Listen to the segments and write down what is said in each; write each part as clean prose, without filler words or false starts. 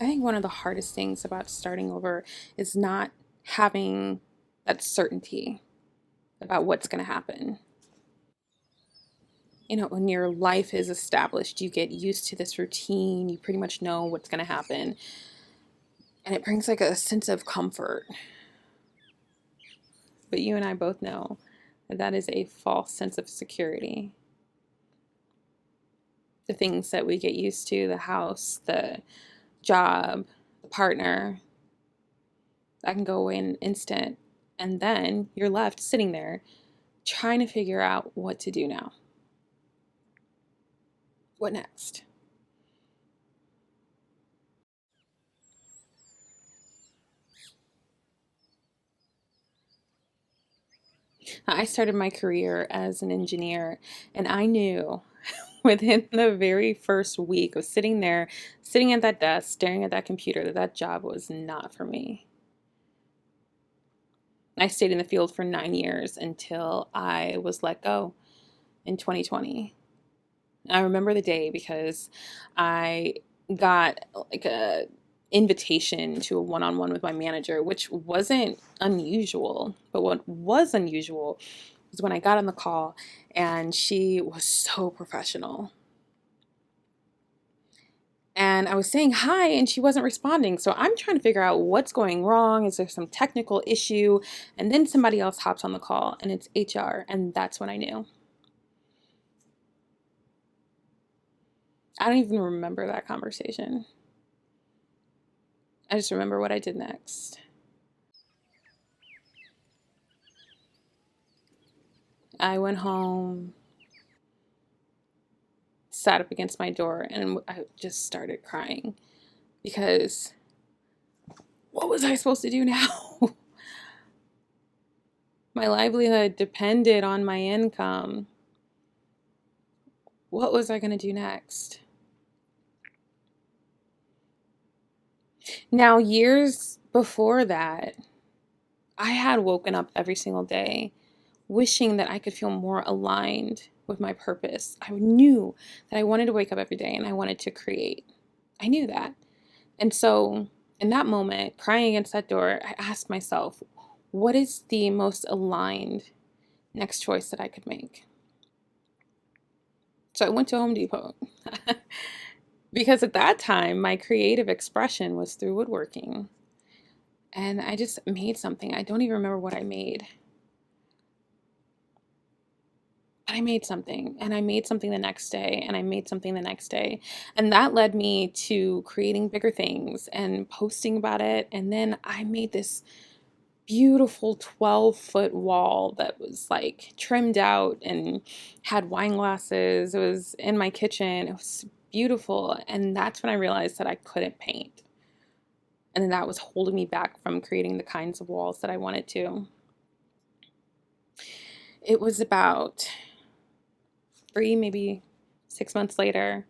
I think one of the hardest things about starting over is not having that certainty about what's going to happen. When your life is established, you get used to this routine, you pretty much know what's going to happen, and it brings like a sense of comfort. But you and I both know that that is a false sense of security. The things that we get used to, the house, the job, the partner, that can go away in an instant. And then you're left sitting there trying to figure out what to do now. What next? I started my career as an engineer, and I knew within the very first week of sitting there, sitting at that desk, staring at that computer, that that job was not for me. I stayed in the field for 9 years until I was let go in 2020. I remember the day because I got like a invitation to a one-on-one with my manager, which wasn't unusual. But what was unusual was when I got on the call and she was so professional. And I was saying hi and she wasn't responding. So I'm trying to figure out what's going wrong. Is there some technical issue? And then somebody else hops on the call and it's HR. And that's when I knew. I don't even remember that conversation. I just remember what I did next. I went home, sat up against my door, and I just started crying because what was I supposed to do now? My livelihood depended on my income. What was I going to do next? Now, years before that, I had woken up every single day wishing that I could feel more aligned with my purpose. I knew that I wanted to wake up every day and I wanted to create. I knew that. And so, in that moment, crying against that door, I asked myself, what is the most aligned next choice that I could make? So I went to Home Depot because at that time, my creative expression was through woodworking. And I just made something. I don't even remember what I made. But I made something, and I made something the next day, and I made something the next day. And that led me to creating bigger things and posting about it. And then I made this beautiful 12-foot wall that was like trimmed out and had wine glasses. It was in my kitchen. It was beautiful. And that's when I realized that I couldn't paint. And then that was holding me back from creating the kinds of walls that I wanted to. It was about 3, maybe 6 months later,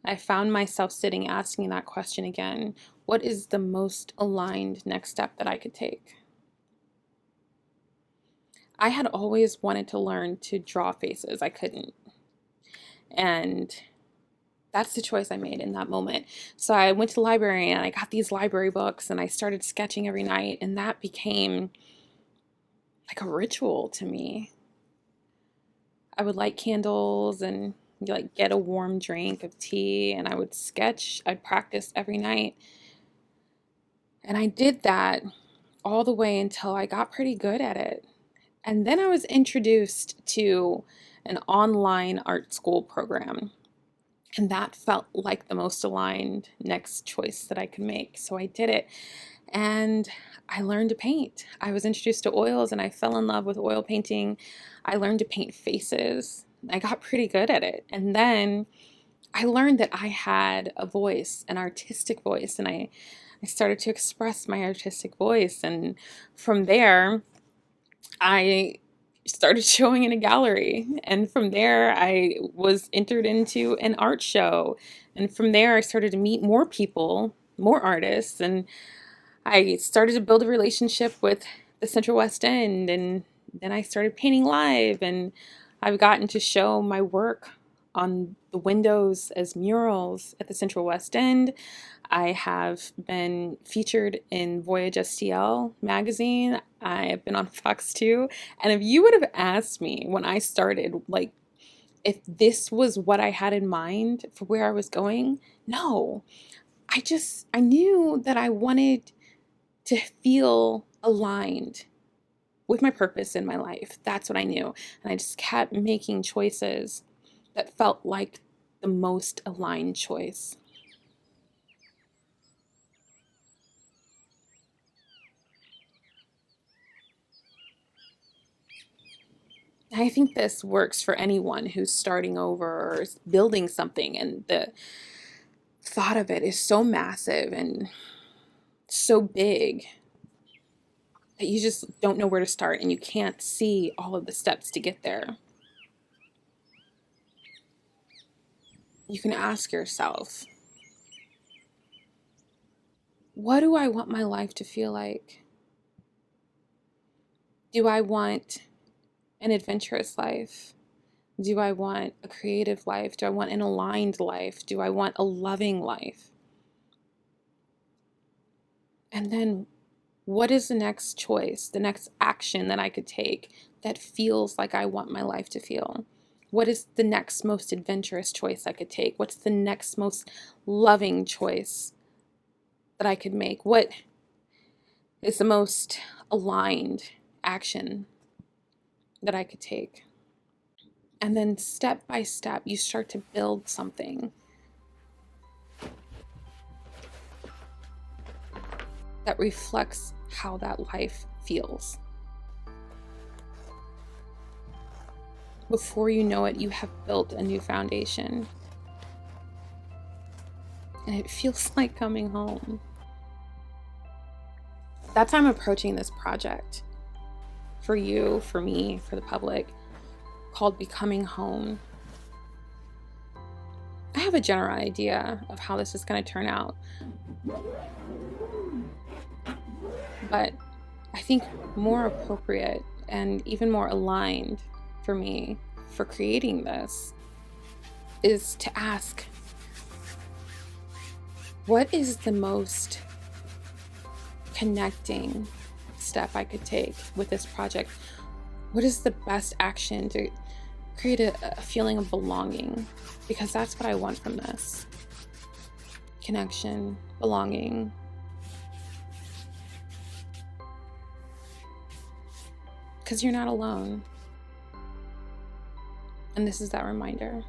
I found myself sitting asking that question again. What is the most aligned next step that I could take? I had always wanted to learn to draw faces. I couldn't. And that's the choice I made in that moment. So I went to the library and I got these library books and I started sketching every night. And that became like a ritual to me. I would light candles and like get a warm drink of tea and I would sketch. I'd practice every night. And I did that all the way until I got pretty good at it. And then I was introduced to an online art school program. And that felt like the most aligned next choice that I could make. So I did it. And I learned to paint. I was introduced to oils and I fell in love with oil painting. I learned to paint faces. I got pretty good at it. And then I learned that I had a voice, an artistic voice, and I started to express my artistic voice. And from there, I started showing in a gallery. And from there, I was entered into an art show. And from there, I started to meet more people, more artists. And I started to build a relationship with the Central West End. And then I started painting live. And I've gotten to show my work on the windows as murals at the Central West End. I have been featured in Voyage STL magazine. I have been on Fox 2. And if you would have asked me when I started, like, if this was what I had in mind for where I was going, no. I knew that I wanted to feel aligned with my purpose in my life. That's what I knew. And I just kept making choices that felt like the most aligned choice. I think this works for anyone who's starting over or is building something, and the thought of it is so massive and so big that you just don't know where to start and you can't see all of the steps to get there. You can ask yourself, what do I want my life to feel like? Do I want an adventurous life? Do I want a creative life? Do I want an aligned life? Do I want a loving life? And then what is the next choice, the next action that I could take that feels like I want my life to feel? What is the next most adventurous choice I could take? What's the next most loving choice that I could make? What is the most aligned action that I could take? And then step by step, you start to build something that reflects how that life feels. Before you know it, you have built a new foundation. And it feels like coming home. That's how I'm approaching this project. For you, for me, for the public, called Becoming Home. I have a general idea of how this is going to turn out. But I think more appropriate and even more aligned for me for creating this is to ask, what is the most connecting step I could take with this project? What is the best action to create a feeling of belonging? Because that's what I want from this. Connection, belonging. Because you're not alone. And this is that reminder.